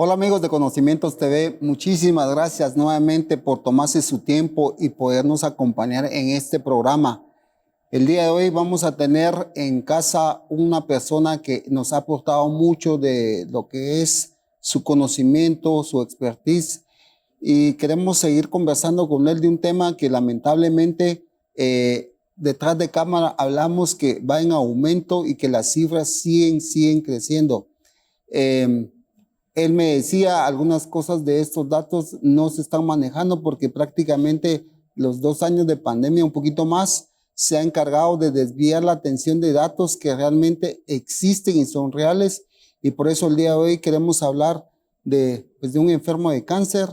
Hola amigos de Conocimientos TV, muchísimas gracias nuevamente por tomarse su tiempo y podernos acompañar en este programa. El día de hoy vamos a tener en casa una persona que nos ha aportado mucho de lo que es su conocimiento, su expertise, y queremos seguir conversando con él de un tema que lamentablemente detrás de cámara hablamos que va en aumento y que las cifras siguen creciendo. Él me decía algunas cosas de estos datos no se están manejando porque prácticamente los 2 años de pandemia, un poquito más, se ha encargado de desviar la atención de datos que realmente existen y son reales. Y por eso el día de hoy queremos hablar de un enfermo de cáncer,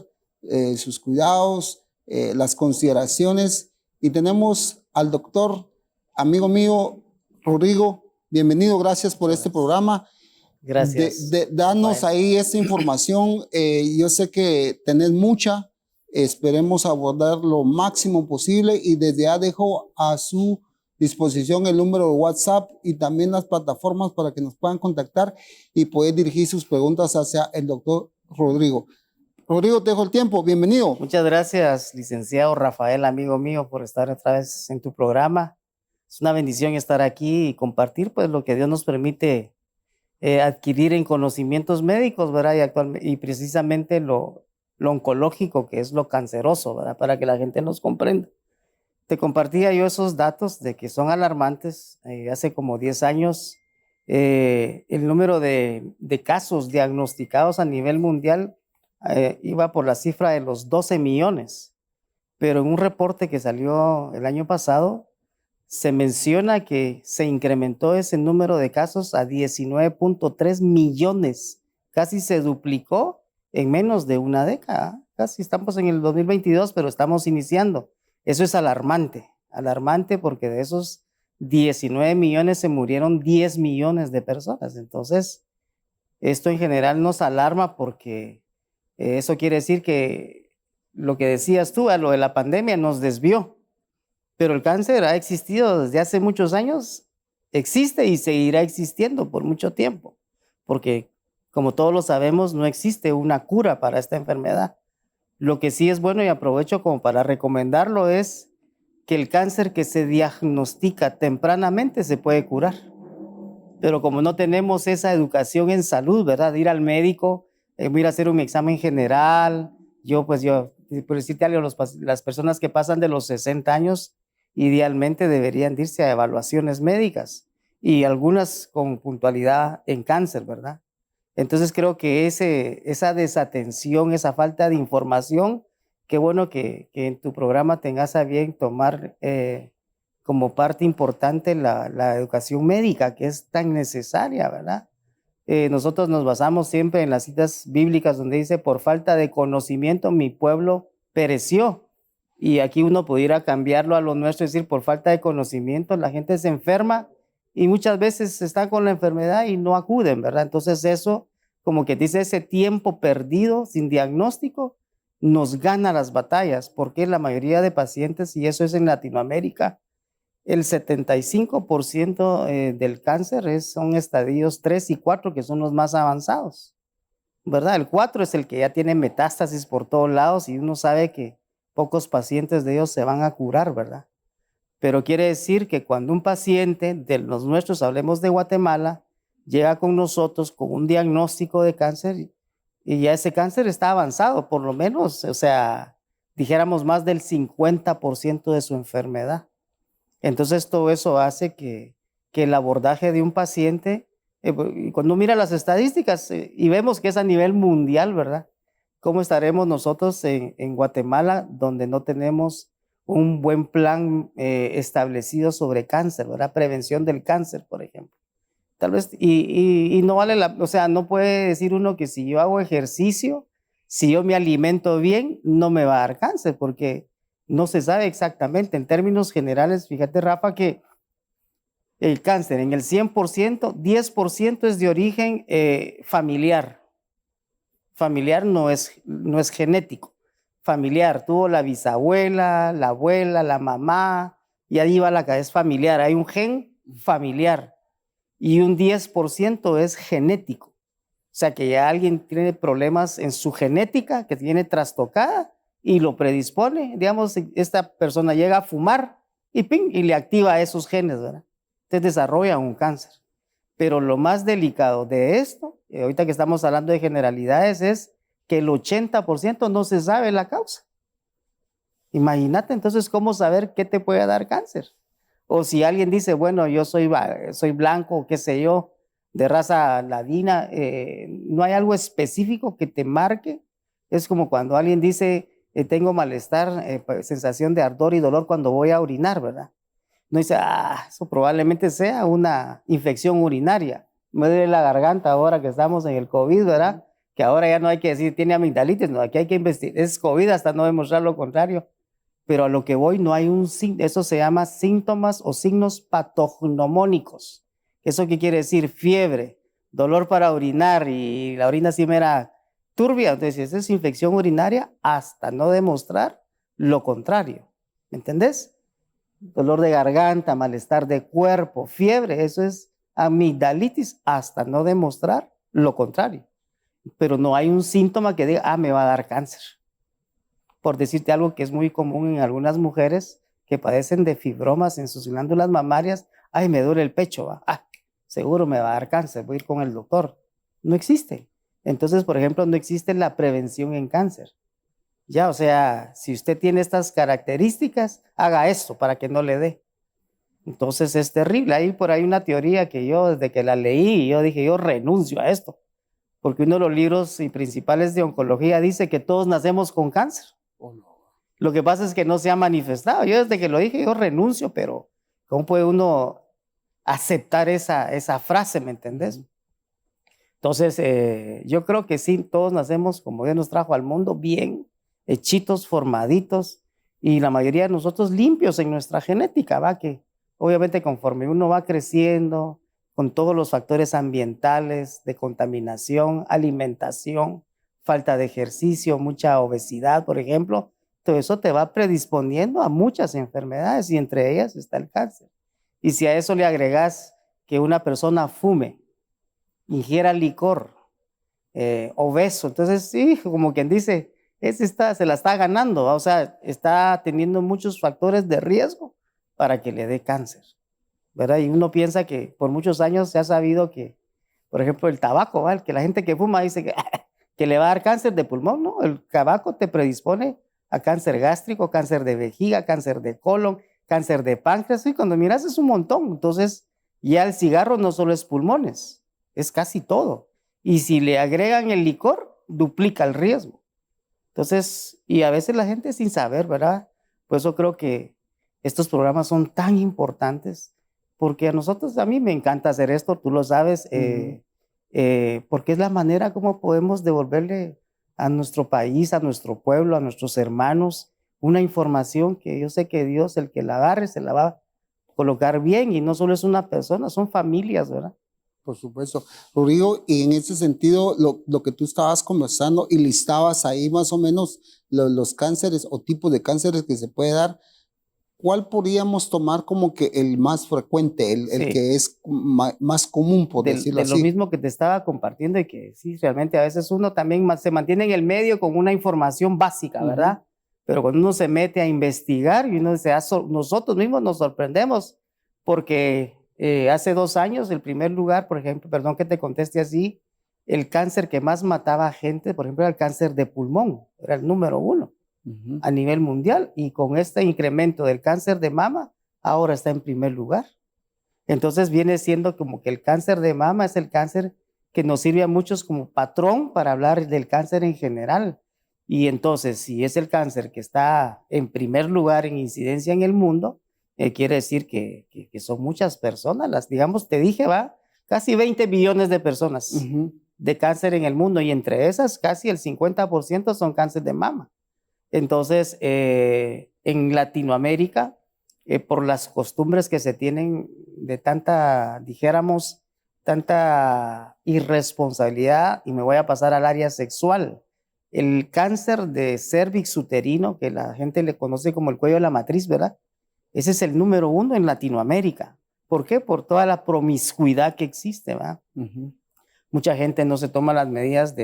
sus cuidados, las consideraciones. Y tenemos al doctor, amigo mío, Rodrigo. Bienvenido, gracias por este programa. Gracias. Danos Rafael. ahí esta información. Yo sé que tenés mucha, esperemos abordar lo máximo posible y desde ya dejo a su disposición el número de WhatsApp y también las plataformas para que nos puedan contactar y poder dirigir sus preguntas hacia el doctor Rodrigo. Rodrigo, te dejo el tiempo. Bienvenido. Muchas gracias, licenciado Rafael, amigo mío, por estar otra vez en tu programa. Es una bendición estar aquí y compartir pues lo que Dios nos permite adquirir en conocimientos médicos, ¿verdad? Y precisamente lo oncológico, que es lo canceroso, ¿verdad? Para que la gente nos comprenda. Te compartía yo esos datos de que son alarmantes. Hace como 10 años, el número de casos diagnosticados a nivel mundial iba por la cifra de los 12 millones. Pero en un reporte que salió el año pasado, se menciona que se incrementó ese número de casos a 19.3 millones. Casi se duplicó en menos de una década. Casi estamos en el 2022, pero estamos iniciando. Eso es alarmante porque de esos 19 millones se murieron 10 millones de personas. Entonces, esto en general nos alarma porque eso quiere decir que lo que decías tú, a lo de la pandemia nos desvió. Pero el cáncer ha existido desde hace muchos años, existe y seguirá existiendo por mucho tiempo, porque como todos lo sabemos, no existe una cura para esta enfermedad. Lo que sí es bueno, y aprovecho como para recomendarlo, es que el cáncer que se diagnostica tempranamente se puede curar. Pero como no tenemos esa educación en salud, ¿verdad? De ir al médico, ir a hacer un examen general. Por decirte algo, las personas que pasan de los 60 años, idealmente deberían irse a evaluaciones médicas y algunas con puntualidad en cáncer, ¿verdad? Entonces creo que esa desatención, esa falta de información, qué bueno que en tu programa tengas a bien tomar como parte importante la educación médica, que es tan necesaria, ¿verdad? Nosotros nos basamos siempre en las citas bíblicas donde dice, por falta de conocimiento mi pueblo pereció. Y aquí uno pudiera cambiarlo a lo nuestro, es decir, por falta de conocimiento la gente se enferma y muchas veces están con la enfermedad y no acuden, ¿verdad? Entonces eso, como que dice, ese tiempo perdido sin diagnóstico nos gana las batallas, porque la mayoría de pacientes, y eso es en Latinoamérica, el 75% del cáncer son estadios 3 y 4, que son los más avanzados, ¿verdad? El 4 es el que ya tiene metástasis por todos lados y uno sabe que pocos pacientes de ellos se van a curar, ¿verdad? Pero quiere decir que cuando un paciente de los nuestros, hablemos de Guatemala, llega con nosotros con un diagnóstico de cáncer y ya ese cáncer está avanzado, por lo menos, o sea, dijéramos más del 50% de su enfermedad. Entonces todo eso hace que el abordaje de un paciente, cuando mira las estadísticas y vemos que es a nivel mundial, ¿verdad? ¿Cómo estaremos nosotros en Guatemala, donde no tenemos un buen plan establecido sobre cáncer, ¿verdad? Prevención del cáncer, por ejemplo. Tal vez, y no vale o sea, no puede decir uno que si yo hago ejercicio, si yo me alimento bien, no me va a dar cáncer, porque no se sabe exactamente. En términos generales, fíjate, Rafa, que el cáncer en el 100%, 10% es de origen familiar. Familiar no es genético. Familiar, tuvo la bisabuela, la abuela, la mamá, y ahí va la cabeza familiar. Hay un gen familiar y un 10% es genético. O sea, que ya alguien tiene problemas en su genética, que tiene trastocada y lo predispone. Digamos, esta persona llega a fumar y ¡ping! Y le activa esos genes, ¿verdad? Entonces desarrolla un cáncer. Pero lo más delicado de esto, ahorita que estamos hablando de generalidades, es que el 80% no se sabe la causa. Imagínate entonces cómo saber qué te puede dar cáncer. O si alguien dice, bueno, yo soy blanco, qué sé yo, de raza ladina, no hay algo específico que te marque. Es como cuando alguien dice, tengo malestar, sensación de ardor y dolor cuando voy a orinar, ¿verdad? No dice, eso probablemente sea una infección urinaria. Me duele la garganta ahora que estamos en el COVID, ¿verdad? Que ahora ya no hay que decir, tiene amigdalitis, no, aquí hay que investigar, es COVID hasta no demostrar lo contrario. Pero a lo que voy, no hay eso se llama síntomas o signos patognomónicos. ¿Eso qué quiere decir? Fiebre, dolor para orinar y la orina sí me era turbia. Entonces, esa es infección urinaria hasta no demostrar lo contrario. ¿Me entendés? Dolor de garganta, malestar de cuerpo, fiebre, eso es amigdalitis hasta no demostrar lo contrario. Pero no hay un síntoma que diga, me va a dar cáncer. Por decirte algo que es muy común en algunas mujeres que padecen de fibromas en sus glándulas mamarias, me duele el pecho, ¿va? Seguro me va a dar cáncer, voy a ir con el doctor. No existe. Entonces, por ejemplo, no existe la prevención en cáncer. Ya, o sea, si usted tiene estas características, haga esto para que no le dé. Entonces es terrible. Hay por ahí una teoría que yo, desde que la leí, yo dije, yo renuncio a esto. Porque uno de los libros principales de oncología dice que todos nacemos con cáncer. Oh, no. Lo que pasa es que no se ha manifestado. Yo desde que lo dije, yo renuncio, pero ¿cómo puede uno aceptar esa frase, me entendés? Entonces, yo creo que sí, todos nacemos como Dios nos trajo al mundo, bien, hechitos, formaditos, y la mayoría de nosotros limpios en nuestra genética, ¿va? Que obviamente conforme uno va creciendo, con todos los factores ambientales, de contaminación, alimentación, falta de ejercicio, mucha obesidad, por ejemplo, todo eso te va predisponiendo a muchas enfermedades y entre ellas está el cáncer. Y si a eso le agregas que una persona fume, ingiera licor, obeso, entonces sí, como quien dice, se la está ganando, ¿va? O sea, está teniendo muchos factores de riesgo para que le dé cáncer, ¿verdad? Y uno piensa que por muchos años se ha sabido que, por ejemplo, el tabaco, ¿va? Que la gente que fuma dice que le va a dar cáncer de pulmón, ¿no? El tabaco te predispone a cáncer gástrico, cáncer de vejiga, cáncer de colon, cáncer de páncreas, y cuando miras es un montón. Entonces, ya el cigarro no solo es pulmones, es casi todo. Y si le agregan el licor, duplica el riesgo. Entonces, y a veces la gente sin saber, ¿verdad? Por eso creo que estos programas son tan importantes, porque a mí me encanta hacer esto, tú lo sabes, porque es la manera como podemos devolverle a nuestro país, a nuestro pueblo, a nuestros hermanos, una información que yo sé que Dios, el que la agarre, se la va a colocar bien, y no solo es una persona, son familias, ¿verdad? Por supuesto. Rodrigo, y en ese sentido, lo que tú estabas conversando y listabas ahí más o menos los cánceres o tipos de cánceres que se puede dar, ¿cuál podríamos tomar como que el más frecuente, el que es más común, por decirlo así? De lo mismo que te estaba compartiendo, y que sí, realmente a veces uno también se mantiene en el medio con una información básica, ¿verdad? Pero cuando uno se mete a investigar y uno dice, nosotros mismos nos sorprendemos, porque hace 2 años, el primer lugar, por ejemplo, perdón que te conteste así, el cáncer que más mataba a gente, por ejemplo, era el cáncer de pulmón, era el número 1 a nivel mundial, y con este incremento del cáncer de mama, ahora está en primer lugar. Entonces viene siendo como que el cáncer de mama es el cáncer que nos sirve a muchos como patrón para hablar del cáncer en general. Y entonces, si es el cáncer que está en primer lugar en incidencia en el mundo, quiere decir que son muchas personas. Digamos, te dije, casi 20 billones de personas de cáncer en el mundo, y entre esas casi el 50% son cáncer de mama. Entonces, en Latinoamérica, por las costumbres que se tienen de tanta, dijéramos, tanta irresponsabilidad, y me voy a pasar al área sexual, el cáncer de cérvix uterino, que la gente le conoce como el cuello de la matriz, ¿verdad? Ese es el número 1 en Latinoamérica. ¿Por qué? Por toda la promiscuidad que existe, ¿verdad? mucha gente no se toma las medidas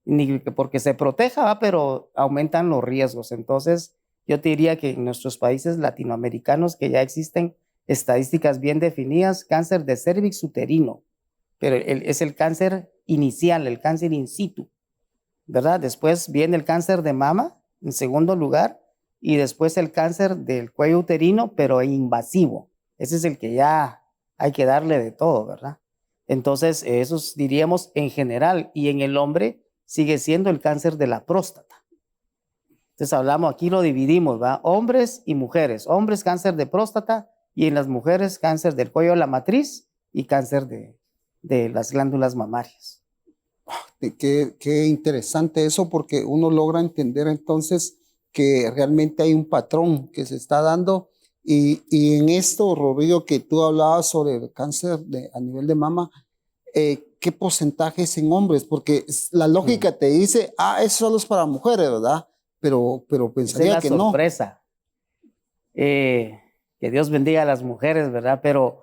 ni porque se proteja, ¿va? Pero aumentan los riesgos. Entonces, yo te diría que en nuestros países latinoamericanos que ya existen estadísticas bien definidas, cáncer de cervix uterino, pero es el cáncer inicial, el cáncer in situ, ¿verdad? Después viene el cáncer de mama, en segundo lugar, y después el cáncer del cuello uterino, pero invasivo. Ese es el que ya hay que darle de todo, ¿verdad? Entonces, esos diríamos en general, y en el hombre sigue siendo el cáncer de la próstata. Entonces hablamos, aquí lo dividimos, ¿va? Hombres y mujeres. Hombres, cáncer de próstata, y en las mujeres, cáncer del cuello de la matriz y cáncer de las glándulas mamarias. Qué interesante eso, porque uno logra entender entonces que realmente hay un patrón que se está dando. Y en esto, Rodrigo, que tú hablabas sobre el cáncer a nivel de mama, ¿qué porcentaje es en hombres? Porque la lógica te dice, eso solo es para mujeres, ¿verdad? Pero pensaría que no. Esa es la sorpresa. Que Dios bendiga a las mujeres, ¿verdad? Pero,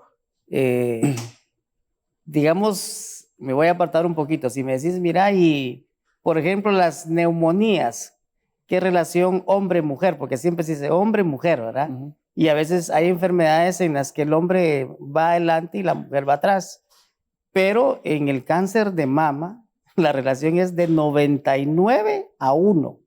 digamos, me voy a apartar un poquito. Si me decís, mira, y por ejemplo, las neumonías, ¿qué relación hombre-mujer? Porque siempre se dice hombre-mujer, ¿verdad? Uh-huh. Y a veces hay enfermedades en las que el hombre va adelante y la mujer va atrás. Pero en el cáncer de mama, la relación es de 99-1.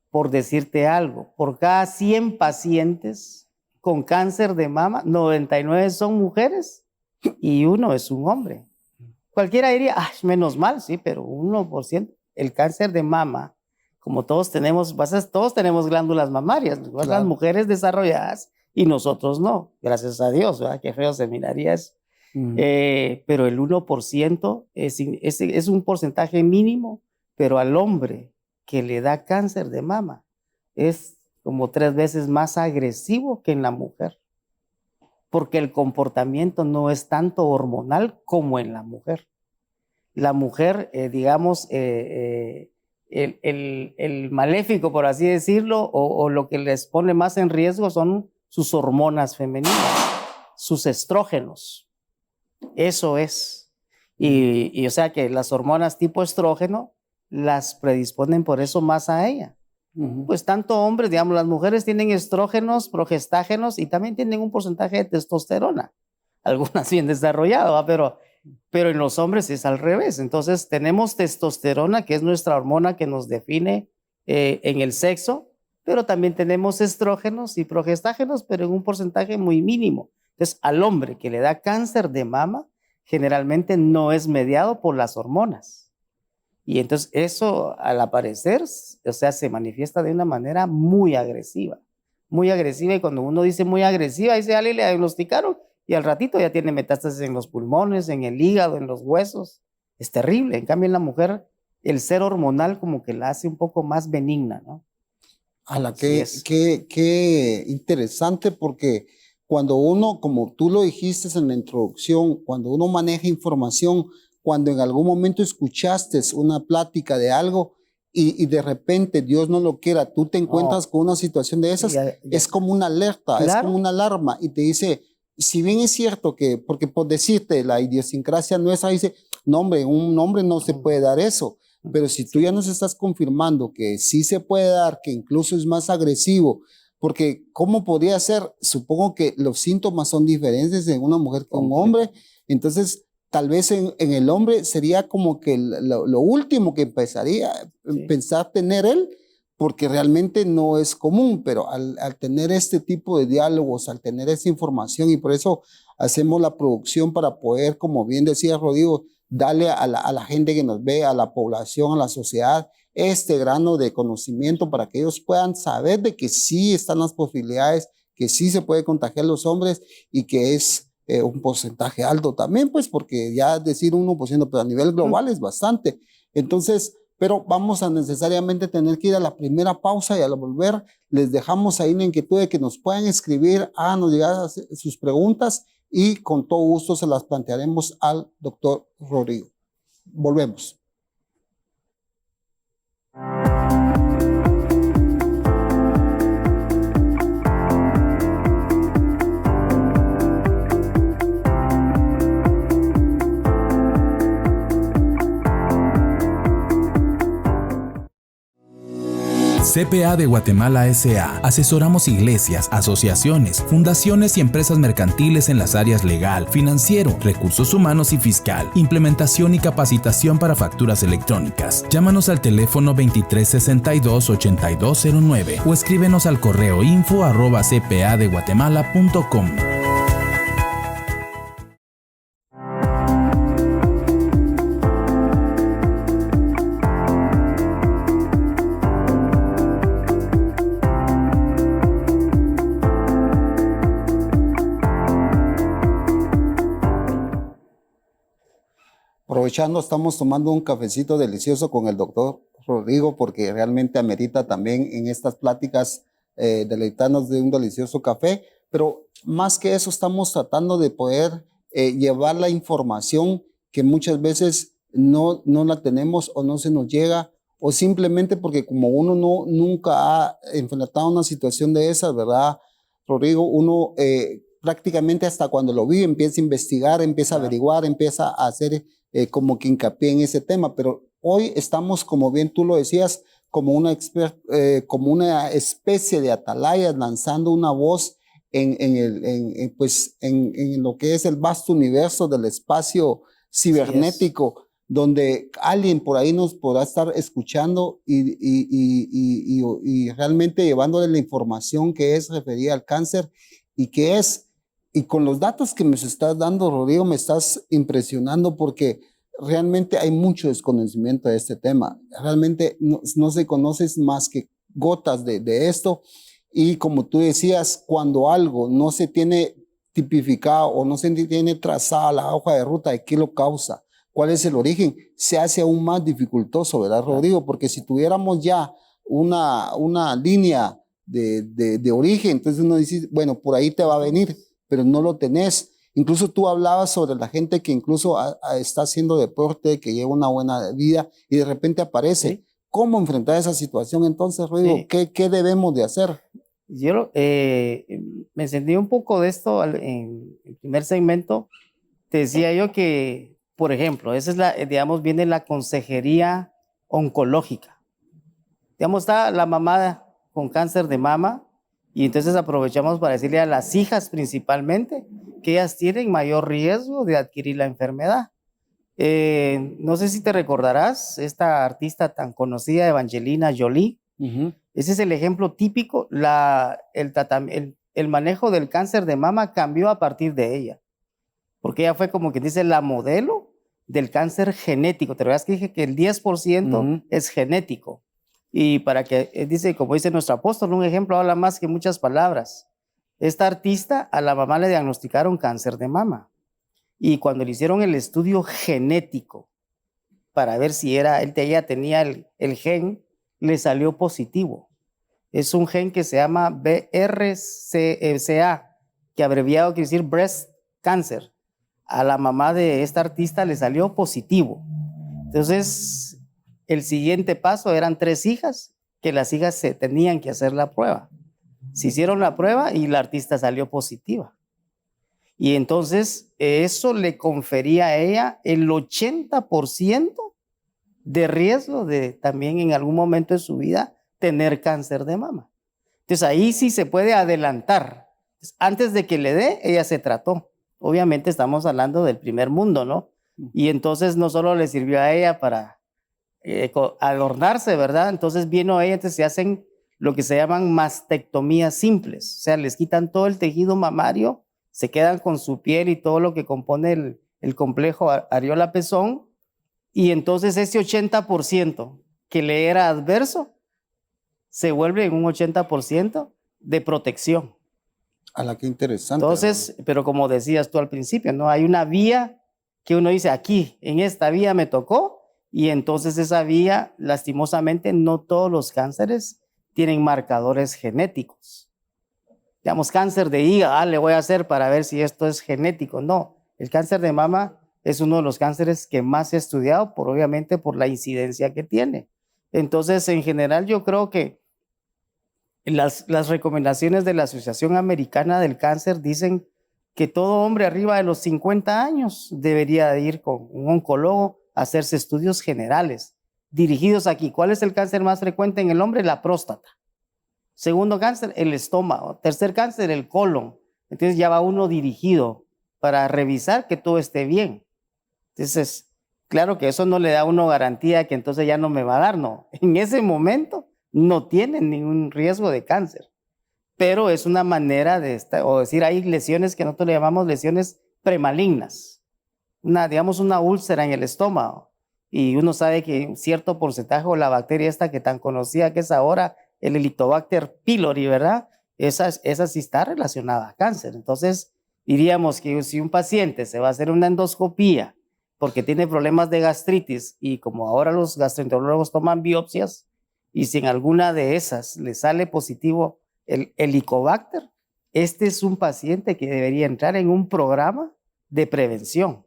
Por decirte algo, por cada 100 pacientes con cáncer de mama, 99 son mujeres y 1 es un hombre. Cualquiera diría, menos mal, sí, pero 1%. El cáncer de mama, como todos tenemos glándulas mamarias, claro. Las mujeres desarrolladas y nosotros no, gracias a Dios, ¿verdad? Qué feo se miraría eso. Pero el 1% es un porcentaje mínimo, pero al hombre que le da cáncer de mama es como 3 veces más agresivo que en la mujer, porque el comportamiento no es tanto hormonal como en la mujer. La mujer, digamos, el maléfico, por así decirlo, o lo que les pone más en riesgo son sus hormonas femeninas, sus estrógenos. Eso es. Y o sea que las hormonas tipo estrógeno las predisponen por eso más a ella. Uh-huh. Pues tanto hombres, digamos, las mujeres tienen estrógenos, progestágenos y también tienen un porcentaje de testosterona, algunas bien desarrollado, ¿va? Pero en los hombres es al revés. Entonces tenemos testosterona, que es nuestra hormona que nos define en el sexo, pero también tenemos estrógenos y progestágenos, pero en un porcentaje muy mínimo. Entonces al hombre que le da cáncer de mama, generalmente no es mediado por las hormonas. Y entonces eso, al aparecer, o sea, se manifiesta de una manera muy agresiva. Y cuando uno dice muy agresiva, dice, le diagnosticaron y al ratito ya tiene metástasis en los pulmones, en el hígado, en los huesos. Es terrible. En cambio, en la mujer, el ser hormonal como que la hace un poco más benigna, ¿no? Qué interesante, porque cuando uno, como tú lo dijiste en la introducción, cuando uno maneja información, cuando en algún momento escuchaste una plática de algo y de repente, Dios no lo quiera, tú te encuentras con una situación de esas, es como una alerta, claro. Es como una alarma y te dice, si bien es cierto que, porque por decirte, la idiosincrasia nuestra dice, no hombre, un hombre no se puede dar eso, pero si tú ya nos estás confirmando que sí se puede dar, que incluso es más agresivo, porque ¿cómo podría ser? Supongo que los síntomas son diferentes en una mujer que en un hombre, entonces tal vez en el hombre sería como que lo último que pensar tener él, porque realmente no es común, pero al tener este tipo de diálogos, al tener esta información, y por eso hacemos la producción para poder, como bien decía Rodrigo, darle a la gente que nos ve, a la población, a la sociedad, este grano de conocimiento para que ellos puedan saber de que sí están las posibilidades, que sí se puede contagiar a los hombres y que es un porcentaje alto también, pues porque ya decir 1%, pero a nivel global es bastante. Entonces, pero vamos a necesariamente tener que ir a la primera pausa y al volver les dejamos ahí la inquietud de que nos puedan escribir, nos llegar sus preguntas y con todo gusto se las plantearemos al doctor Rodrigo. Volvemos. CPA de Guatemala S.A. Asesoramos iglesias, asociaciones, fundaciones y empresas mercantiles en las áreas legal, financiero, recursos humanos y fiscal, implementación y capacitación para facturas electrónicas. Llámanos al teléfono 2362-8209 o escríbenos al correo info@cpadeguatemala.com. Aprovechando, estamos tomando un cafecito delicioso con el doctor Rodrigo porque realmente amerita también en estas pláticas deleitarnos de un delicioso café, pero más que eso estamos tratando de poder llevar la información que muchas veces no la tenemos o no se nos llega, o simplemente porque como uno nunca ha enfrentado una situación de esas, ¿verdad, Rodrigo? Uno prácticamente hasta cuando lo vive empieza a investigar, empieza a averiguar, empieza a hacer como que hincapié en ese tema, pero hoy estamos, como bien tú lo decías, como una especie de atalayas lanzando una voz en lo que es el vasto universo del espacio cibernético, donde alguien por ahí nos podrá estar escuchando y realmente llevándole la información que es referida al cáncer y que es. Y con los datos que me estás dando, Rodrigo, me estás impresionando porque realmente hay mucho desconocimiento de este tema. Realmente no se conoce más que gotas de esto. Y como tú decías, cuando algo no se tiene tipificado o no se tiene trazada la hoja de ruta de qué lo causa, cuál es el origen, se hace aún más dificultoso, ¿verdad, Rodrigo? Porque si tuviéramos ya una línea de origen, entonces uno dice, bueno, por ahí te va a venir, pero no lo tenés. Incluso tú hablabas sobre la gente que incluso está haciendo deporte, que lleva una buena vida y de repente aparece. Sí. ¿Cómo enfrentar esa situación entonces, Rodrigo? Sí. ¿Qué debemos de hacer? Yo me sentí un poco de esto en el primer segmento. Te decía yo que, por ejemplo, esa es digamos, viene la consejería oncológica. Digamos, está la mamá con cáncer de mama y entonces aprovechamos para decirle a las hijas principalmente que ellas tienen mayor riesgo de adquirir la enfermedad. No sé si te recordarás, esta artista tan conocida, Evangelina Jolie. Ese es el ejemplo típico. El manejo del cáncer de mama cambió a partir de ella, porque ella fue como quien dice la modelo del cáncer genético. Te recuerdas que dije que el 10% es genético. Y para que, dice, como dice nuestro apóstol, un ejemplo habla más que muchas palabras. Esta artista, a la mamá le diagnosticaron cáncer de mama. Y cuando le hicieron el estudio genético para ver si ella tenía el gen, le salió positivo. Es un gen que se llama BRCA, que abreviado quiere decir breast cancer. A la mamá de esta artista le salió positivo. Entonces, el siguiente paso eran 3 hijas, que las hijas se tenían que hacer la prueba. Se hicieron la prueba y la artista salió positiva. Y entonces eso le confería a ella el 80% de riesgo de también en algún momento de su vida tener cáncer de mama. Entonces ahí sí se puede adelantar. Antes de que le dé, ella se trató. Obviamente estamos hablando del primer mundo, ¿no? Y entonces no solo le sirvió a ella para adornarse, ¿verdad? Entonces vino ella, entonces se hacen lo que se llaman mastectomías simples. O sea, les quitan todo el tejido mamario, se quedan con su piel y todo lo que compone el complejo areola-pezón, y entonces ese 80% que le era adverso se vuelve en un 80% de protección. A la que interesante. Entonces, pero como decías tú al principio, ¿no? Hay una vía que uno dice, aquí, en esta vía me tocó, y entonces esa vía, lastimosamente, no todos los cánceres tienen marcadores genéticos. Digamos, cáncer de hígado, le voy a hacer para ver si esto es genético. No, el cáncer de mama es uno de los cánceres que más se ha estudiado, obviamente por la incidencia que tiene. Entonces, en general, yo creo que las recomendaciones de la Asociación Americana del Cáncer dicen que todo hombre arriba de los 50 años debería ir con un oncólogo a hacerse estudios generales dirigidos aquí. ¿Cuál es el cáncer más frecuente en el hombre? La próstata. Segundo cáncer, el estómago. Tercer cáncer, el colon. Entonces ya va uno dirigido para revisar que todo esté bien. Entonces, claro que eso no le da a uno garantía que entonces ya no me va a dar, no. En ese momento no tienen ningún riesgo de cáncer, pero es una manera de estar, o decir, hay lesiones que nosotros le llamamos lesiones premalignas, digamos una úlcera en el estómago, y uno sabe que un cierto porcentaje o la bacteria esta que tan conocida que es ahora, el Helicobacter pylori, ¿verdad? Esa sí está relacionada a cáncer. Entonces, diríamos que si un paciente se va a hacer una endoscopía porque tiene problemas de gastritis y como ahora los gastroenterólogos toman biopsias y si en alguna de esas le sale positivo el Helicobacter, este es un paciente que debería entrar en un programa de prevención.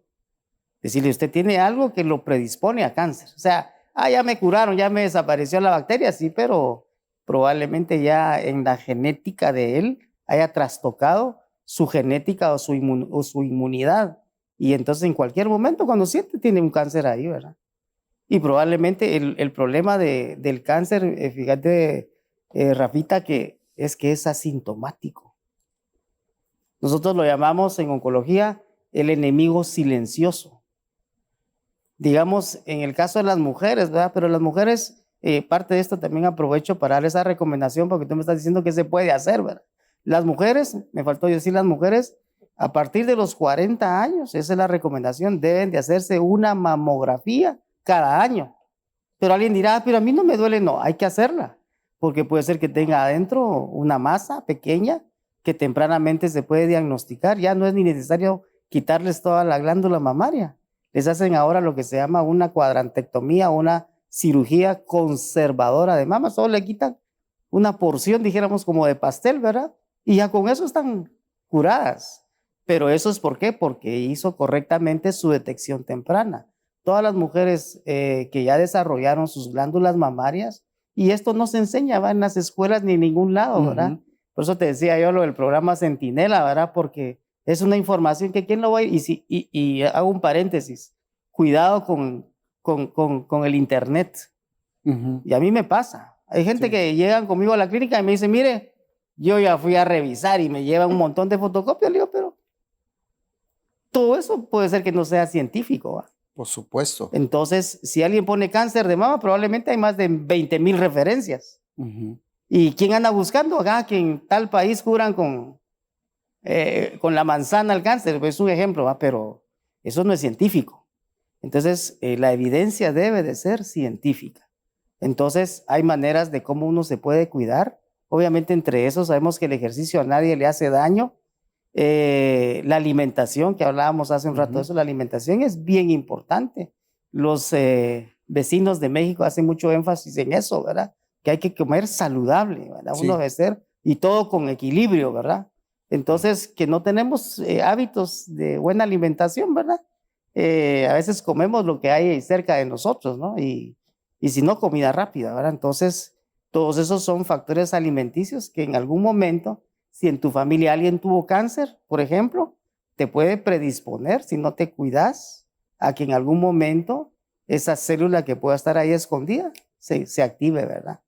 Decirle, usted tiene algo que lo predispone a cáncer. O sea, ya me curaron, ya me desapareció la bacteria, sí, pero probablemente ya en la genética de él haya trastocado su genética o su inmunidad. Y entonces en cualquier momento cuando siente tiene un cáncer ahí, ¿verdad? Y probablemente el problema del cáncer, fíjate, Rafita, que es asintomático. Nosotros lo llamamos en oncología el enemigo silencioso. Digamos, en el caso de las mujeres, ¿verdad? Pero las mujeres, parte de esto también aprovecho para dar esa recomendación porque tú me estás diciendo que se puede hacer, ¿verdad? Las mujeres, me faltó decir las mujeres, a partir de los 40 años, esa es la recomendación, deben de hacerse una mamografía cada año. Pero alguien dirá, pero a mí no me duele. No, hay que hacerla, porque puede ser que tenga adentro una masa pequeña que tempranamente se puede diagnosticar. Ya no es ni necesario quitarles toda la glándula mamaria. Les hacen ahora lo que se llama una cuadrantectomía, una cirugía conservadora de mama. Solo le quitan una porción, dijéramos, como de pastel, ¿verdad? Y ya con eso están curadas. Pero eso es ¿por qué? Porque hizo correctamente su detección temprana. Todas las mujeres que ya desarrollaron sus glándulas mamarias, y esto no se enseña, va en las escuelas ni en ningún lado, ¿verdad? Por eso te decía yo lo del programa Centinela, ¿verdad? Porque es una información que quién lo va a ir. Y hago un paréntesis, cuidado con el internet. Y a mí me pasa. Hay gente que llegan conmigo a la clínica y me dice, mire, yo ya fui a revisar y me lleva un montón de fotocopias. Le digo, pero todo eso puede ser que no sea científico, ¿va? Por supuesto. Entonces, si alguien pone cáncer de mama, probablemente hay más de 20,000 referencias. ¿Y quién anda buscando acá que en tal país curan con la manzana el cáncer? Es un ejemplo, ¿va? Pero eso no es científico. Entonces, la evidencia debe de ser científica. Entonces, hay maneras de cómo uno se puede cuidar. Obviamente, entre eso sabemos que el ejercicio a nadie le hace daño. La alimentación, que hablábamos hace un rato de eso, la alimentación es bien importante. Los vecinos de México hacen mucho énfasis en eso, ¿verdad? Que hay que comer saludable, ¿verdad? Sí. Uno debe ser, y todo con equilibrio, ¿verdad? Entonces, que no tenemos hábitos de buena alimentación, ¿verdad? A veces comemos lo que hay cerca de nosotros, ¿no? Y si no, comida rápida, ¿verdad? Entonces, todos esos son factores alimenticios que en algún momento, si en tu familia alguien tuvo cáncer, por ejemplo, te puede predisponer, si no te cuidas, a que en algún momento esa célula que pueda estar ahí escondida se active, ¿verdad?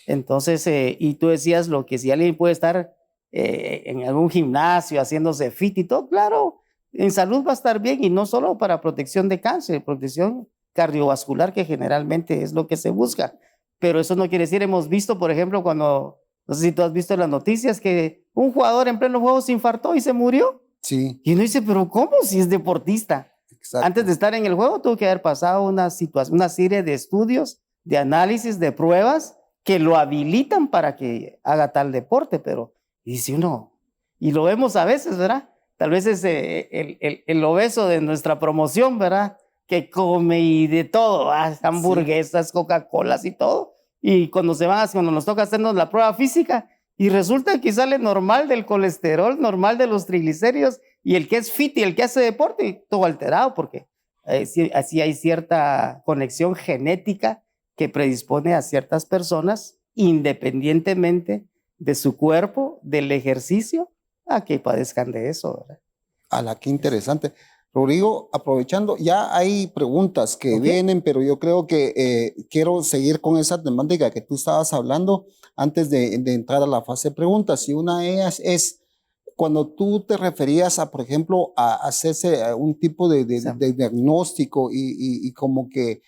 Entonces, y tú decías lo que si alguien puede estar en algún gimnasio haciéndose fit y todo, claro, en salud va a estar bien y no solo para protección de cáncer, protección cardiovascular, que generalmente es lo que se busca. Pero eso no quiere decir, hemos visto, por ejemplo, cuando, no sé si tú has visto en las noticias, que un jugador en pleno juego se infartó y se murió. Sí. Y uno dice, pero ¿cómo si es deportista? Exacto. Antes de estar en el juego tuvo que haber pasado una serie de estudios, de análisis, de pruebas que lo habilitan para que haga tal deporte, pero dice uno, y lo vemos a veces, ¿verdad? Tal vez es el obeso de nuestra promoción, ¿verdad? Que come y de todo, hamburguesas, Coca-Colas y todo. Y cuando nos toca hacernos la prueba física, y resulta que sale normal del colesterol, normal de los triglicéridos, y el que es fit y el que hace deporte, todo alterado, porque así hay cierta conexión genética que predispone a ciertas personas, independientemente de su cuerpo, del ejercicio, a que padezcan de eso, ¿verdad? Qué interesante. Rodrigo, aprovechando, ya hay preguntas que vienen, pero yo creo que quiero seguir con esa temática que tú estabas hablando antes de entrar a la fase de preguntas. Y una de ellas es, cuando tú te referías a, por ejemplo, a hacerse un tipo de diagnóstico y como que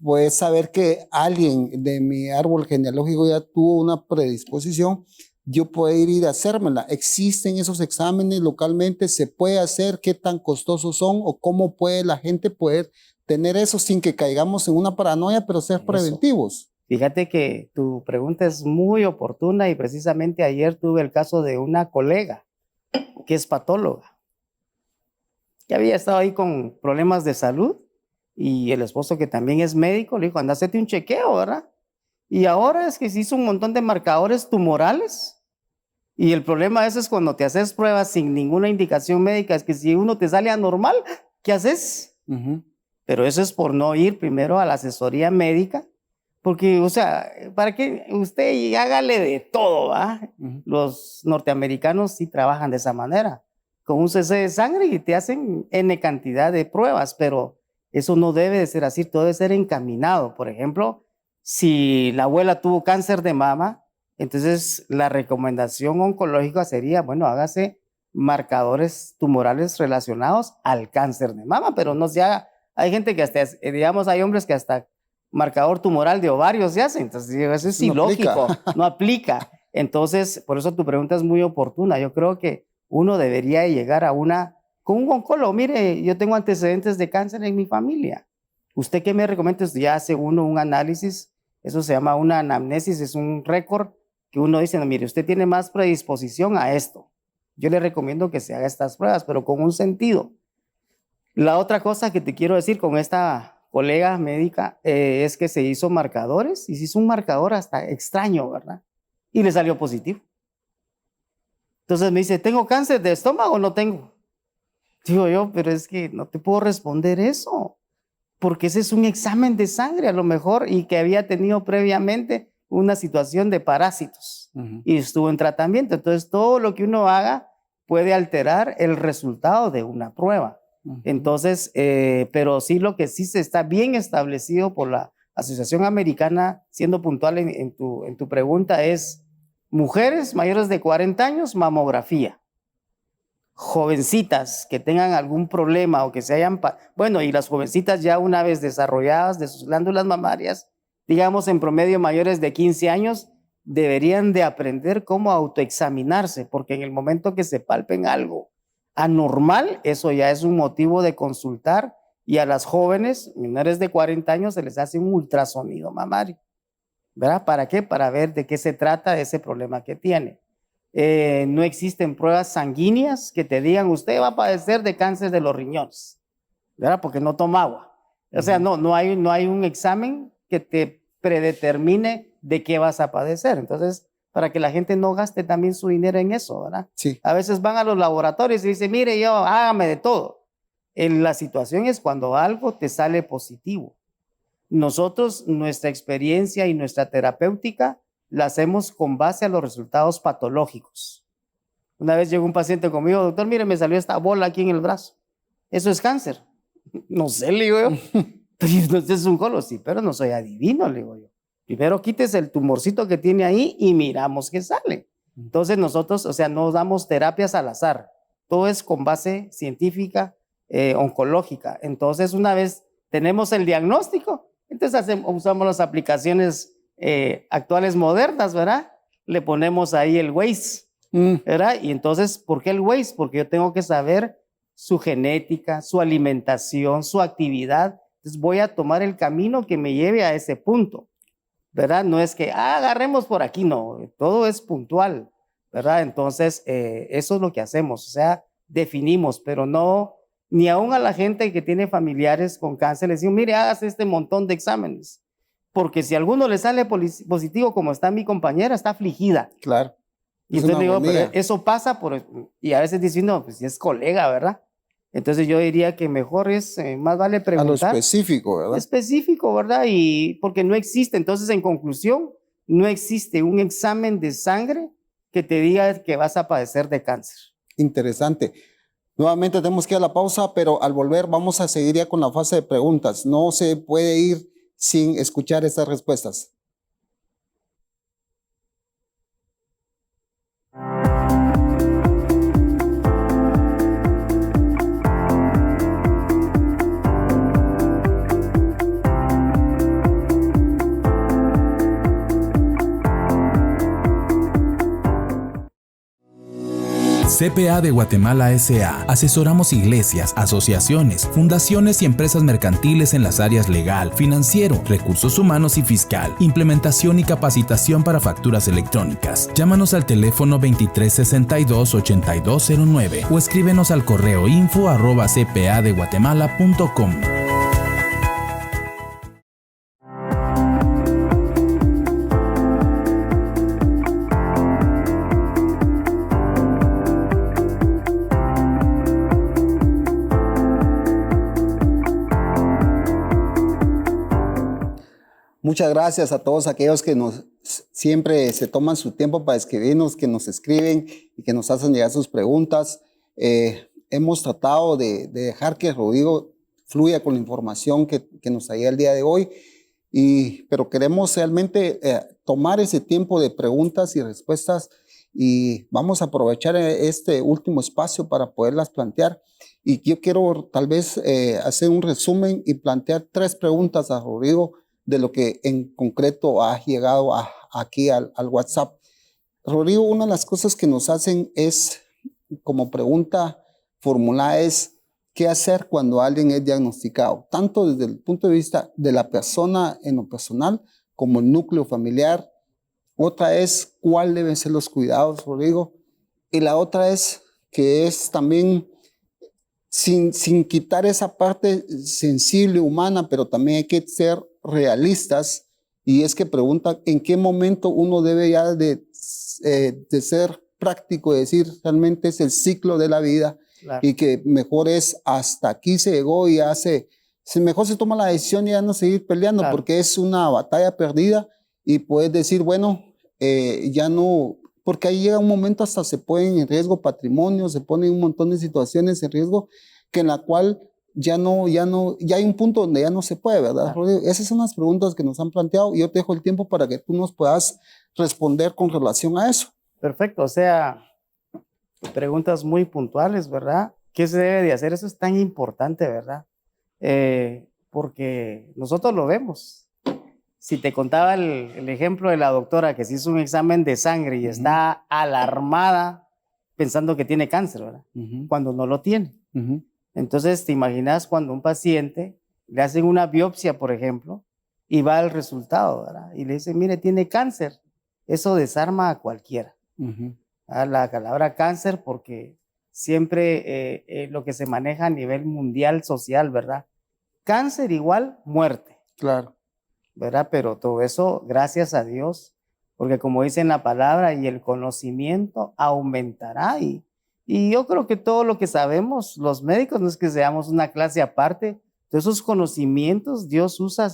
puedes saber que alguien de mi árbol genealógico ya tuvo una predisposición, yo puedo ir a hacérmela. ¿Existen esos exámenes localmente? ¿Se puede hacer? ¿Qué tan costosos son? ¿O cómo puede la gente poder tener eso sin que caigamos en una paranoia, pero ser preventivos? Fíjate que tu pregunta es muy oportuna y precisamente ayer tuve el caso de una colega que es patóloga, que había estado ahí con problemas de salud y el esposo, que también es médico, le dijo, anda, hacete un chequeo, ¿verdad? Y ahora es que se hizo un montón de marcadores tumorales. Y el problema ese es cuando te haces pruebas sin ninguna indicación médica, es que si uno te sale anormal, ¿qué haces? Pero eso es por no ir primero a la asesoría médica, porque, o sea, para que usted hágale de todo, ¿va? Los norteamericanos sí trabajan de esa manera, con un cc de sangre y te hacen N cantidad de pruebas, pero eso no debe de ser así, todo debe ser encaminado. Por ejemplo, si la abuela tuvo cáncer de mama, entonces la recomendación oncológica sería, bueno, hágase marcadores tumorales relacionados al cáncer de mama, pero no se haga. Hay gente que hasta, digamos, hay hombres que hasta marcador tumoral de ovarios se hace, entonces eso es ilógico, no aplica. Entonces, por eso tu pregunta es muy oportuna. Yo creo que uno debería llegar con un oncólogo. Mire, yo tengo antecedentes de cáncer en mi familia. ¿Usted qué me recomienda? Ya hace uno un análisis, eso se llama una anamnesis, es un récord que uno dice, no, mire, usted tiene más predisposición a esto. Yo le recomiendo que se haga estas pruebas, pero con un sentido. La otra cosa que te quiero decir con esta colega médica es que se hizo marcadores y se hizo un marcador hasta extraño, ¿verdad? Y le salió positivo. Entonces me dice, ¿tengo cáncer de estómago o no tengo? Digo yo, pero es que no te puedo responder eso, porque ese es un examen de sangre a lo mejor y que había tenido previamente una situación de parásitos y estuvo en tratamiento. Entonces, todo lo que uno haga puede alterar el resultado de una prueba. Entonces, pero sí, lo que sí se está bien establecido por la Asociación Americana, siendo puntual en tu pregunta, es mujeres mayores de 40 años, mamografía. Jovencitas que tengan algún problema o que se hayan... Bueno, y las jovencitas ya una vez desarrolladas de sus glándulas mamarias, digamos en promedio mayores de 15 años, deberían de aprender cómo autoexaminarse, porque en el momento que se palpen algo anormal, eso ya es un motivo de consultar, y a las jóvenes menores de 40 años se les hace un ultrasonido mamario, ¿verdad? ¿Para qué? Para ver de qué se trata ese problema que tiene. No existen pruebas sanguíneas que te digan usted va a padecer de cáncer de los riñones, ¿verdad? Porque no toma agua. O sea, no hay un examen que te predetermine de qué vas a padecer. Entonces, para que la gente no gaste también su dinero en eso, ¿verdad? Sí. A veces van a los laboratorios y dicen, mire, yo hágame de todo. La situación es cuando algo te sale positivo. Nosotros, nuestra experiencia y nuestra terapéutica la hacemos con base a los resultados patológicos. Una vez llegó un paciente conmigo, doctor, mire, me salió esta bola aquí en el brazo. ¿Eso es cáncer? No sé, le digo yo. Pero usted es oncólogo, sí, pero no soy adivino, le digo yo. Primero quítese el tumorcito que tiene ahí y miramos qué sale. Entonces nosotros, o sea, no damos terapias al azar. Todo es con base científica, oncológica. Entonces, una vez tenemos el diagnóstico, entonces usamos las aplicaciones actuales modernas, ¿verdad? Le ponemos ahí el Waze, ¿verdad? Y entonces, ¿por qué el Waze? Porque yo tengo que saber su genética, su alimentación, su actividad. Entonces voy a tomar el camino que me lleve a ese punto, ¿verdad? No es que agarremos por aquí, no, todo es puntual, ¿verdad? Entonces, eso es lo que hacemos, o sea, definimos, pero no, ni aún a la gente que tiene familiares con cáncer les digo, mire, hágase este montón de exámenes, porque si a alguno le sale positivo, como está mi compañera, está afligida. Claro. Y entonces digo, pero eso pasa y a veces dicen, no, pues si es colega, ¿verdad? Entonces yo diría que mejor es, más vale preguntar. A lo específico, ¿verdad? Específico, ¿verdad? Y porque no existe, entonces en conclusión, no existe un examen de sangre que te diga que vas a padecer de cáncer. Interesante. Nuevamente tenemos que ir a la pausa, pero al volver vamos a seguir ya con la fase de preguntas. No se puede ir sin escuchar estas respuestas. CPA de Guatemala S.A. Asesoramos iglesias, asociaciones, fundaciones y empresas mercantiles en las áreas legal, financiero, recursos humanos y fiscal, implementación y capacitación para facturas electrónicas. Llámanos al teléfono 2362-8209 o escríbenos al correo info@cpadeguatemala.com. Muchas gracias a todos aquellos que siempre se toman su tiempo para escribirnos, que nos escriben y que nos hacen llegar sus preguntas. Hemos tratado de dejar que Rodrigo fluya con la información que nos traía el día de hoy, pero queremos realmente tomar ese tiempo de preguntas y respuestas y vamos a aprovechar este último espacio para poderlas plantear. Y yo quiero tal vez hacer un resumen y plantear 3 preguntas a Rodrigo de lo que en concreto ha llegado aquí al WhatsApp. Rodrigo, una de las cosas que nos hacen es, como pregunta formulada es, ¿qué hacer cuando alguien es diagnosticado? Tanto desde el punto de vista de la persona en lo personal, como el núcleo familiar. Otra es, ¿cuál deben ser los cuidados, Rodrigo? Y la otra es, que es también, sin quitar esa parte sensible, humana, pero también hay que ser realistas, y es que pregunta en qué momento uno debe ya de ser práctico, decir realmente es el ciclo de la vida, claro, y que mejor es hasta aquí se llegó y mejor se toma la decisión y ya no seguir peleando, claro, porque es una batalla perdida y puedes decir, bueno, ya no, porque ahí llega un momento hasta se ponen en riesgo patrimonio, se ponen un montón de situaciones en riesgo que en la cual ya hay un punto donde ya no se puede, ¿verdad, Rodrigo? Esas son las preguntas que nos han planteado y yo te dejo el tiempo para que tú nos puedas responder con relación a eso. Perfecto, o sea, preguntas muy puntuales, ¿verdad? ¿Qué se debe de hacer? Eso es tan importante, ¿verdad? Porque nosotros lo vemos. Si te contaba el ejemplo de la doctora que se hizo un examen de sangre y está alarmada pensando que tiene cáncer, ¿verdad? Cuando no lo tiene. Entonces, te imaginas cuando un paciente le hacen una biopsia, por ejemplo, y va el resultado, ¿verdad? Y le dicen, mire, tiene cáncer. Eso desarma a cualquiera. La palabra cáncer, porque siempre lo que se maneja a nivel mundial, social, ¿verdad? Cáncer igual muerte. Claro. ¿Verdad? Pero todo eso, gracias a Dios, porque como dice en la palabra, y el conocimiento aumentará. Y yo creo que todo lo que sabemos, los médicos, no es que seamos una clase aparte, de esos conocimientos Dios usa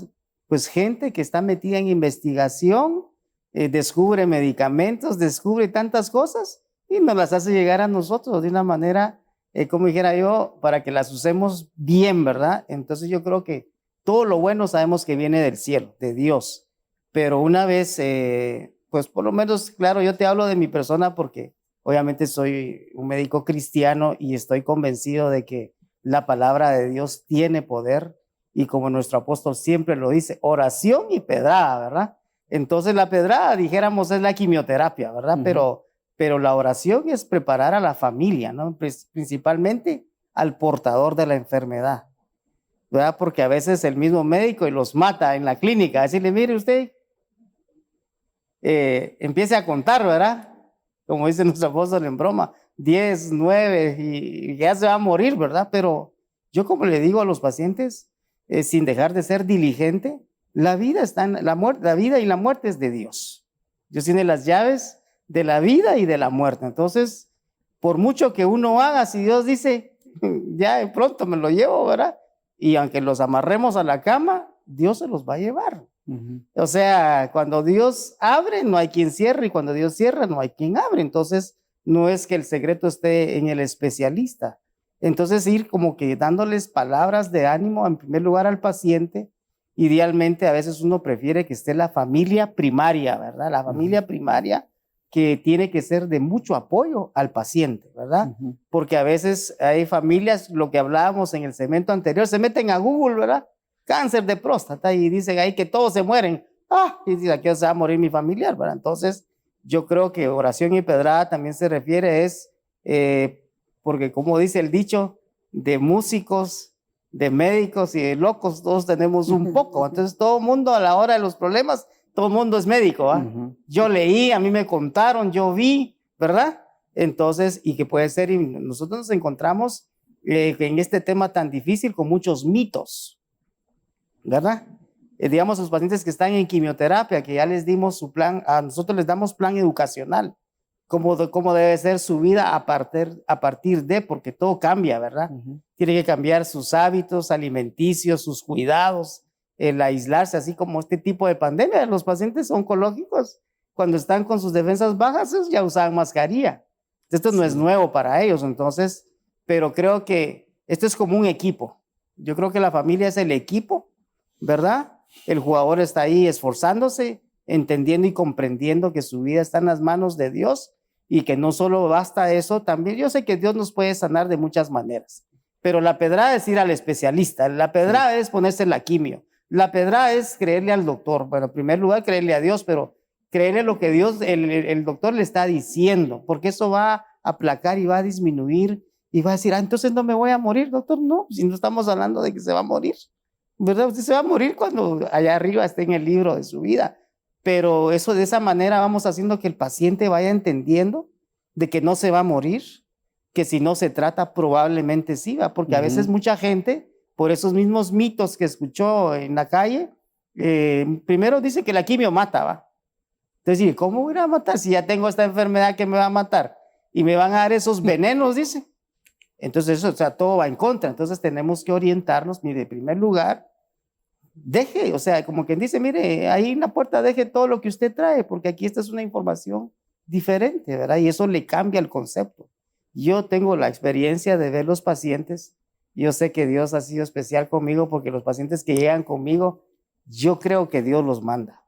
pues gente que está metida en investigación, descubre medicamentos, descubre tantas cosas y nos las hace llegar a nosotros de una manera, como dijera yo, para que las usemos bien, ¿verdad? Entonces yo creo que todo lo bueno sabemos que viene del cielo, de Dios, pero una vez, pues por lo menos, claro, yo te hablo de mi persona porque obviamente soy un médico cristiano y estoy convencido de que la palabra de Dios tiene poder y como nuestro apóstol siempre lo dice, oración y pedrada, ¿verdad? Entonces la pedrada, dijéramos, es la quimioterapia, ¿verdad? Pero la oración es preparar a la familia, ¿no? Principalmente al portador de la enfermedad, ¿verdad? Porque a veces el mismo médico y los mata en la clínica, decirle, mire usted, empiece a contar, ¿verdad? Como dice nuestro apóstol en broma, 10, 9 y ya se va a morir, ¿verdad? Pero yo como le digo a los pacientes, sin dejar de ser diligente, la vida está en la muerte, la vida y la muerte es de Dios. Dios tiene las llaves de la vida y de la muerte. Entonces, por mucho que uno haga, si Dios dice, ya de pronto me lo llevo, ¿verdad? Y aunque los amarremos a la cama, Dios se los va a llevar. O sea, cuando Dios abre, no hay quien cierre, y cuando Dios cierra, no hay quien abre. Entonces, no es que el secreto esté en el especialista, Entonces ir como que dándoles palabras de ánimo en primer lugar al paciente. Idealmente a veces uno prefiere que esté la familia primaria, ¿verdad? La familia primaria que tiene que ser de mucho apoyo al paciente, ¿verdad? Porque a veces hay familias, lo que hablábamos en el segmento anterior, se meten a Google, ¿verdad? Cáncer de próstata y dicen ahí que todos se mueren. Y dicen, aquí se va a morir mi familiar, ¿verdad? Entonces, yo creo que oración y pedrada también se refiere porque como dice el dicho, de músicos, de médicos y de locos, todos tenemos un poco. Entonces, todo el mundo a la hora de los problemas, todo el mundo es médico, ¿ah? Yo leí, a mí me contaron, yo vi, ¿verdad? Entonces, y que puede ser, y nosotros nos encontramos en este tema tan difícil con muchos mitos, ¿verdad? Digamos, los pacientes que están en quimioterapia, que ya les dimos su plan, a nosotros les damos plan educacional, cómo debe ser su vida a partir de, porque todo cambia, ¿verdad? Tiene que cambiar sus hábitos alimenticios, sus cuidados, el aislarse, así como este tipo de pandemia. Los pacientes oncológicos, cuando están con sus defensas bajas, ya usaban mascarilla. Esto no es nuevo para ellos, entonces, pero creo que esto es como un equipo. Yo creo que la familia es el equipo, ¿verdad? El jugador está ahí esforzándose, entendiendo y comprendiendo que su vida está en las manos de Dios y que no solo basta eso, también yo sé que Dios nos puede sanar de muchas maneras, pero la pedrada es ir al especialista, la pedrada es ponerse la quimio, la pedrada es creerle al doctor. Bueno, en primer lugar creerle a Dios, pero creerle lo que Dios, el doctor le está diciendo, porque eso va a aplacar y va a disminuir y va a decir, entonces no me voy a morir, doctor. No, si no estamos hablando de que se va a morir, ¿verdad? Usted se va a morir cuando allá arriba esté en el libro de su vida. Pero eso, de esa manera vamos haciendo que el paciente vaya entendiendo de que no se va a morir, que si no se trata probablemente sí va, porque a veces mucha gente, por esos mismos mitos que escuchó en la calle, primero dice que la quimio mata, ¿va? Entonces, ¿cómo voy a matar si ya tengo esta enfermedad que me va a matar? Y me van a dar esos venenos, dice. Entonces eso, o sea, todo va en contra. Entonces tenemos que orientarnos, mire, en primer lugar, deje, o sea, como quien dice, mire, ahí en la puerta deje todo lo que usted trae, porque aquí esta es una información diferente, ¿verdad? Y eso le cambia el concepto. Yo tengo la experiencia de ver los pacientes, yo sé que Dios ha sido especial conmigo, porque los pacientes que llegan conmigo, yo creo que Dios los manda.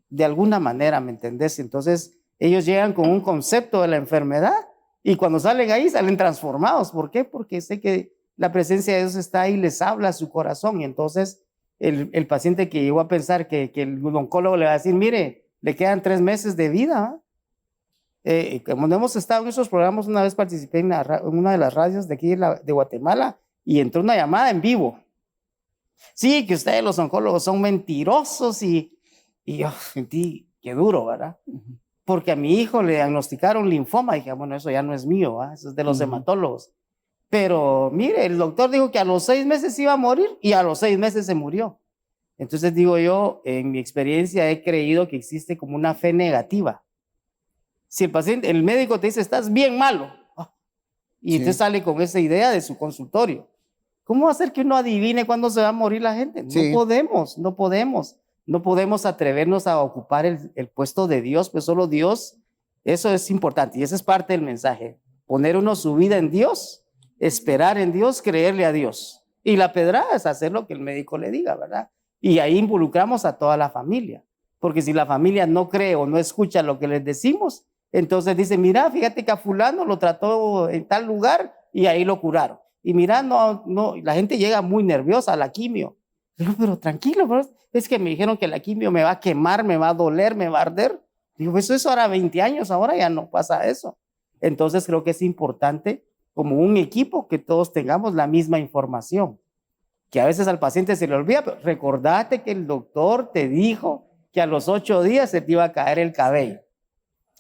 De alguna manera, ¿me entendés? Entonces, ellos llegan con un concepto de la enfermedad y cuando salen ahí, salen transformados. ¿Por qué? Porque sé que la presencia de Dios está ahí y les habla a su corazón. Y entonces, el paciente que llegó a pensar que el oncólogo le va a decir, mire, le quedan 3 meses de vida. Como hemos estado en esos programas, una vez participé en una de las radios de aquí de Guatemala y entró una llamada en vivo. Sí, que ustedes los oncólogos son mentirosos y yo sentí que duro, ¿verdad? Porque a mi hijo le diagnosticaron linfoma y dije, bueno, eso ya no es mío, ¿verdad? Eso es de los hematólogos. Pero mire, el doctor dijo que a los 6 meses iba a morir y a los 6 meses se murió. Entonces digo yo, en mi experiencia he creído que existe como una fe negativa. Si el médico te dice, estás bien malo, y usted sale con esa idea de su consultorio, ¿cómo va a ser que uno adivine cuándo se va a morir la gente? No podemos atrevernos a ocupar el puesto de Dios, pues solo Dios, eso es importante y esa es parte del mensaje. Poner uno su vida en Dios, esperar en Dios, creerle a Dios. Y la pedrada es hacer lo que el médico le diga, ¿verdad? Y ahí involucramos a toda la familia, porque si la familia no cree o no escucha lo que les decimos, entonces dice, mira, fíjate que a fulano lo trató en tal lugar y ahí lo curaron. Y mira, no, la gente llega muy nerviosa a la quimio. Pero tranquilo, bro, es que me dijeron que la quimio me va a quemar, me va a doler, me va a arder. Digo, pues eso era 20 años, ahora ya no pasa eso. Entonces creo que es importante, como un equipo, que todos tengamos la misma información. Que a veces al paciente se le olvida, pero recordate que el doctor te dijo que a los 8 días se te iba a caer el cabello.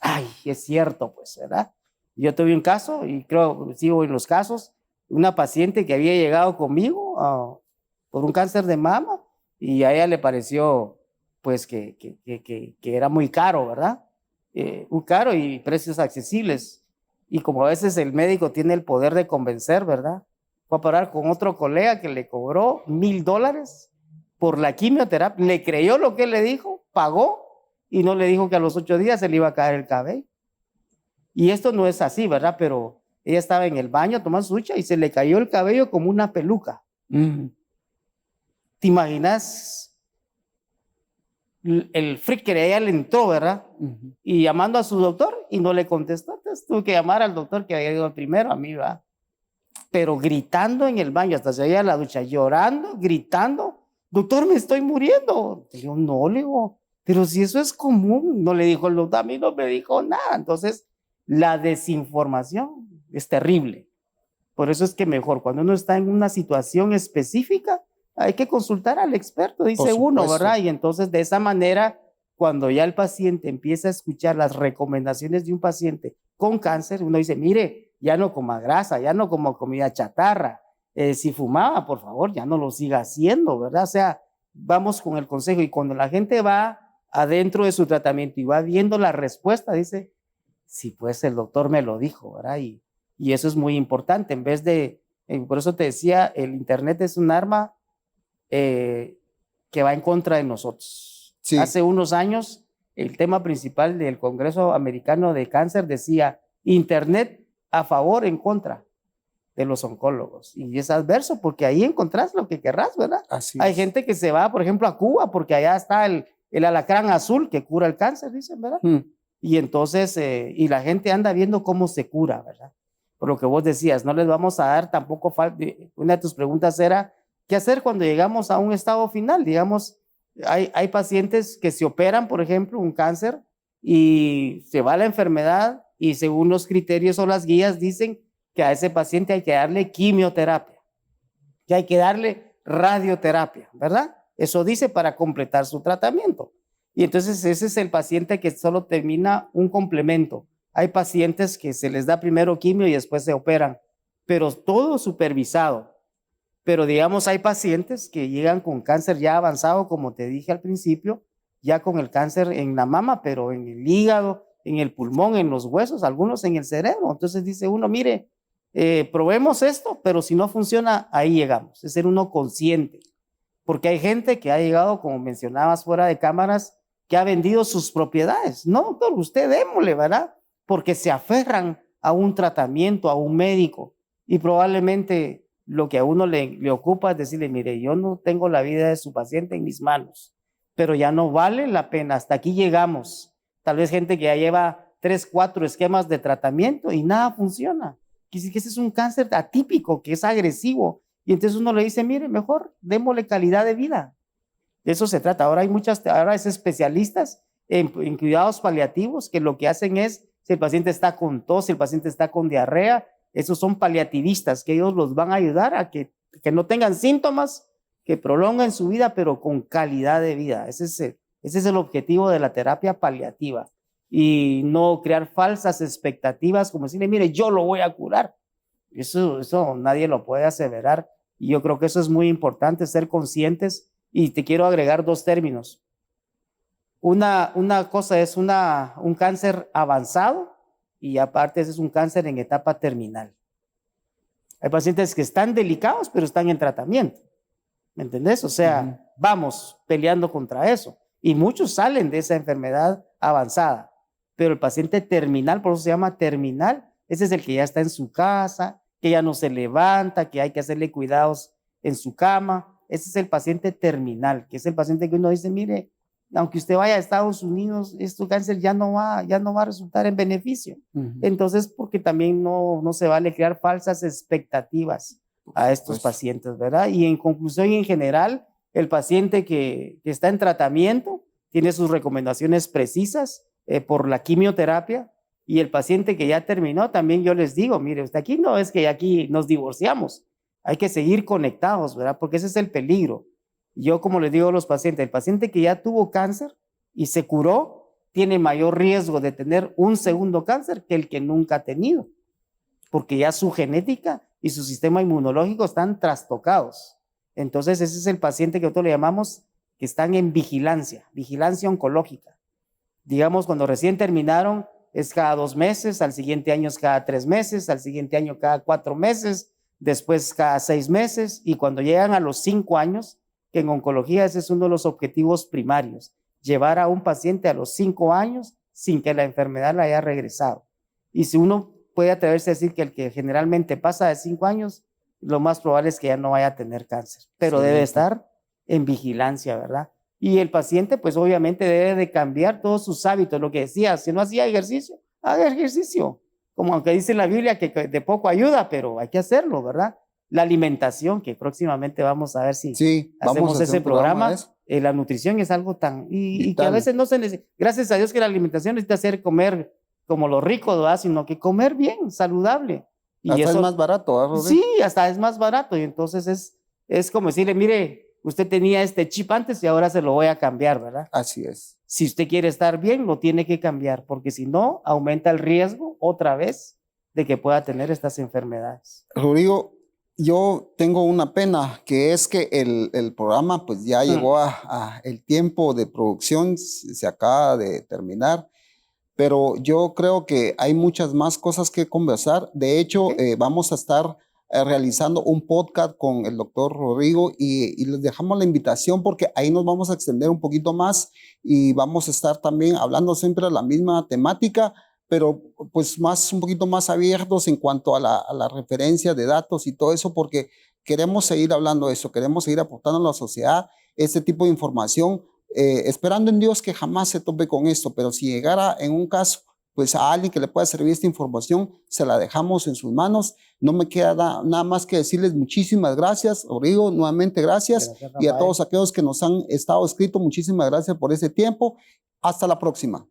Ay, es cierto, pues, ¿verdad? Yo tuve un caso, y creo que sigo en los casos, una paciente que había llegado conmigo por un cáncer de mama, y a ella le pareció, pues, que era muy caro, ¿verdad? Muy caro y precios accesibles. Y como a veces el médico tiene el poder de convencer, ¿verdad? Fue a parar con otro colega que le cobró $1,000 por la quimioterapia, le creyó lo que él le dijo, pagó, y no le dijo que a los 8 días se le iba a caer el cabello. Y esto no es así, ¿verdad? Pero ella estaba en el baño tomando su ducha y se le cayó el cabello como una peluca. ¿Te imaginas el freak que ella le entró, verdad? Y llamando a su doctor y no le contestó. Entonces tuve que llamar al doctor que había ido primero, a mí, ¿verdad? Pero gritando en el baño, hasta se veía la ducha, llorando, gritando, doctor, me estoy muriendo. Le digo, no, le digo, pero si eso es común. No le dijo el doctor, a mí no me dijo nada. Entonces, la desinformación es terrible. Por eso es que mejor, cuando uno está en una situación específica, hay que consultar al experto, dice uno, ¿verdad? Y entonces, de esa manera, cuando ya el paciente empieza a escuchar las recomendaciones de un paciente con cáncer, uno dice, mire, ya no coma grasa, ya no coma comida chatarra. Si fumaba, por favor, ya no lo siga haciendo, ¿verdad? O sea, vamos con el consejo. Y cuando la gente va adentro de su tratamiento y va viendo la respuesta, dice, sí, pues el doctor me lo dijo, ¿verdad? Y eso es muy importante. En vez de, por eso te decía, el internet es un arma que va en contra de nosotros. Sí. Hace unos años, el tema principal del Congreso Americano de Cáncer decía, internet a favor, en contra de los oncólogos. Y es adverso porque ahí encontrás lo que querrás, ¿verdad? Así Hay gente que se va, por ejemplo, a Cuba porque allá está el alacrán azul que cura el cáncer, dicen, ¿verdad? Y entonces, y la gente anda viendo cómo se cura, ¿verdad? Por lo que vos decías, no les vamos a dar tampoco, una de tus preguntas era, ¿qué hacer cuando llegamos a un estado final? Digamos, hay pacientes que se operan, por ejemplo, un cáncer y se va la enfermedad y según los criterios o las guías dicen que a ese paciente hay que darle quimioterapia, que hay que darle radioterapia, ¿verdad? Eso dice para completar su tratamiento. Y entonces ese es el paciente que solo termina un complemento. Hay pacientes que se les da primero quimio y después se operan, pero todo supervisado. Pero digamos, hay pacientes que llegan con cáncer ya avanzado, como te dije al principio, ya con el cáncer en la mama, pero en el hígado, en el pulmón, en los huesos, algunos en el cerebro. Entonces dice uno, mire, probemos esto, pero si no funciona, ahí llegamos. Es ser uno consciente. Porque hay gente que ha llegado, como mencionabas fuera de cámaras, que ha vendido sus propiedades. No, doctor, usted démosle, ¿verdad? Porque se aferran a un tratamiento, a un médico. Y probablemente lo que a uno le ocupa es decirle, mire, yo no tengo la vida de su paciente en mis manos, pero ya no vale la pena. Hasta aquí llegamos. Tal vez gente que ya lleva 3, 4 esquemas de tratamiento y nada funciona. Que ese es un cáncer atípico, que es agresivo. Y entonces uno le dice, mire, mejor démosle calidad de vida. De eso se trata. Ahora hay especialistas en cuidados paliativos que lo que hacen es, si el paciente está con tos, si el paciente está con diarrea, esos son paliativistas, que ellos los van a ayudar a que no tengan síntomas, que prolonguen su vida, pero con calidad de vida. Ese es el objetivo de la terapia paliativa. Y no crear falsas expectativas, como decirle, mire, yo lo voy a curar. Eso nadie lo puede aseverar. Y yo creo que eso es muy importante, ser conscientes. Y te quiero agregar 2 términos. Una cosa es un cáncer avanzado y aparte ese es un cáncer en etapa terminal. Hay pacientes que están delicados, pero están en tratamiento. ¿Me entendés? O sea, vamos peleando contra eso. Y muchos salen de esa enfermedad avanzada. Pero el paciente terminal, por eso se llama terminal, ese es el que ya está en su casa, que ya no se levanta, que hay que hacerle cuidados en su cama. Ese es el paciente terminal, que es el paciente que uno dice, mire, aunque usted vaya a Estados Unidos, este cáncer ya no va a resultar en beneficio. Entonces, porque también no se vale crear falsas expectativas a estos pacientes, ¿verdad? Y en conclusión y en general, el paciente que está en tratamiento tiene sus recomendaciones precisas por la quimioterapia, y el paciente que ya terminó, también yo les digo, mire, usted aquí no es que aquí nos divorciamos, hay que seguir conectados, ¿verdad? Porque ese es el peligro. Yo, como les digo a los pacientes, el paciente que ya tuvo cáncer y se curó, tiene mayor riesgo de tener un segundo cáncer que el que nunca ha tenido, porque ya su genética y su sistema inmunológico están trastocados. Entonces, ese es el paciente que nosotros le llamamos que están en vigilancia oncológica. Digamos, cuando recién terminaron, es cada 2 meses, al siguiente año es cada 3 meses, al siguiente año cada 4 meses, después cada 6 meses, y cuando llegan a los 5 años, que en oncología ese es uno de los objetivos primarios, llevar a un paciente a los 5 años sin que la enfermedad le haya regresado. Y si uno puede atreverse a decir que el que generalmente pasa de 5 años, lo más probable es que ya no vaya a tener cáncer, pero debe estar en vigilancia, ¿verdad? Y el paciente, pues obviamente debe de cambiar todos sus hábitos. Lo que decía, si no hacía ejercicio, haga ejercicio. Como aunque dice en la Biblia que de poco ayuda, pero hay que hacerlo, ¿verdad? La alimentación, que próximamente vamos a ver si hacemos ese programa. La nutrición es algo tan... Y que a veces no se necesita... Gracias a Dios que la alimentación necesita hacer comer como los ricos, ¿verdad? Sino que comer bien, saludable. Y hasta eso, es más barato, ¿verdad, Rodrigo? Sí, hasta es más barato. Y entonces es como decirle, mire, usted tenía este chip antes y ahora se lo voy a cambiar, ¿verdad? Así es. Si usted quiere estar bien, lo tiene que cambiar, porque si no, aumenta el riesgo otra vez de que pueda tener estas enfermedades. Rodrigo, yo tengo una pena, que es que el programa pues ya llegó a el tiempo de producción, se acaba de terminar, pero yo creo que hay muchas más cosas que conversar. De hecho, vamos a estar realizando un podcast con el doctor Rodrigo y les dejamos la invitación porque ahí nos vamos a extender un poquito más y vamos a estar también hablando siempre de la misma temática, pero pues un poquito más abiertos en cuanto a la referencia de datos y todo eso, porque queremos seguir hablando de eso, queremos seguir aportando a la sociedad este tipo de información, esperando en Dios que jamás se tope con esto, pero si llegara en un caso pues a alguien que le pueda servir esta información, se la dejamos en sus manos. No me queda nada más que decirles muchísimas gracias, Rodrigo, nuevamente gracias y a todos aquellos que nos han estado escrito, muchísimas gracias por ese tiempo. Hasta la próxima.